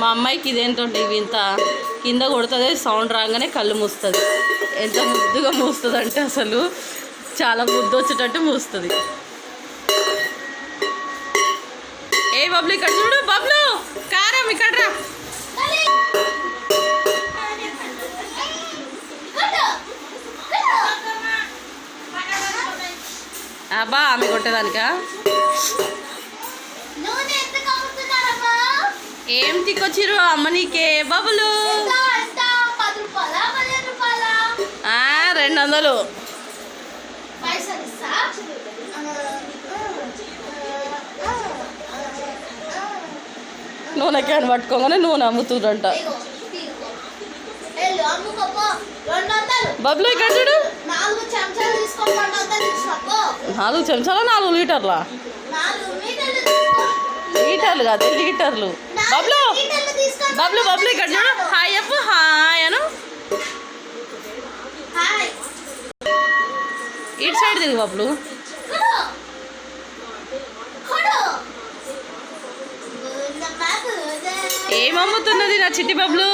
మా అమ్మాయికి ఇదేంటో ఇవి ఇంత కింద కొడుతుంది, సౌండ్ రాగానే కళ్ళు మూస్తుంది. ఎంత ముద్దుగా మూస్తుంది అంటే అసలు చాలా ముద్దు వచ్చేటట్టు మూస్తుంది. ఏ బబ్లు ఇక్కడ చూడు, బబ్లు కారం ఇక్కడ రా. అబ్బా ఆమె కొట్టేదానికా? ఏం తిక్కొచ్చిరు అమ్మ నీకే బబులు? 200. నూనె క్యాన్ పట్టుకోగానే నూనె అమ్ముతుందంట. బబ్లు ఇక్కడ చూడు, 4 చెంచాలా 4 లీటర్లా? లీటర్లు కాదు లీటర్లు. బబ్లు బబ్లు బబ్లు ఇక్కడ చూడు, హాయ్ చెప్పు, హాయ్ అను. ఇటు సైడ్ తిరుగు బబ్లు. ఏమమ్ముతున్నది నా చిట్టి బబ్లు?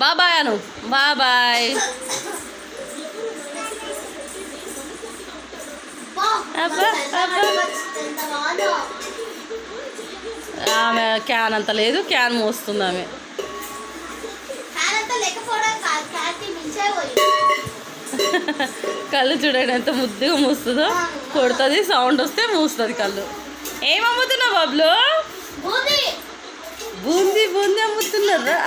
బాబాయ్ అను, బాబాయ్. ఆమె క్యాన్ అంత లేదు, క్యాన్ మోస్తుంది ఆమె. కళ్ళు చూడండి ఎంత ముద్దుగా మూస్తుందో, కొడుతుంది, సౌండ్ వస్తే మూస్తుంది కళ్ళు. ఏమమ్ముతున్నావు బాబులు? బూందీ బూందీ అమ్ముతున్నారా?